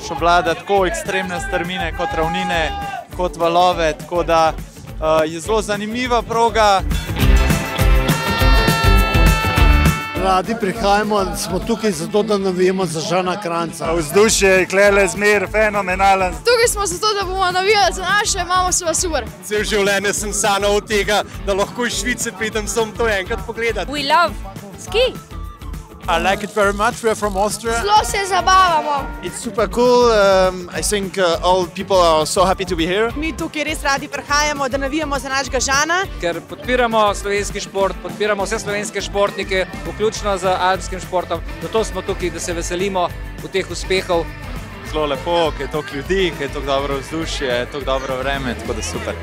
pač obvlada tako ekstremne strmine kot ravnine, kot valove, tako da je zelo zanimiva proga. Radi prihajamo, smo tukaj zato, da navijemo za Žana Kranjca. Vzdušje je klele zmer fenomenalen. Tukaj smo zato, da bomo navijali za naše, imamo se super. Cel življenje sem sanjal od tega, da lahko iz Švice pridem sem to enkrat pogledati. We love ski. I like it very much. We are from Austria. Zelo se zabavamo. It's super cool. I think all people are so happy to be here. Mi tukaj res radi prihajamo, da navijamo za našega Žana. Ker podpiramo slovenski šport, podpiramo vse slovenske športnike, vključno z alpskim športom. Zato smo tukaj, da se veselimo v teh uspehov. Zelo lepo, ker je toliko ljudi, ker je toliko dobro vzdušje, toliko dobro vreme, tako da super.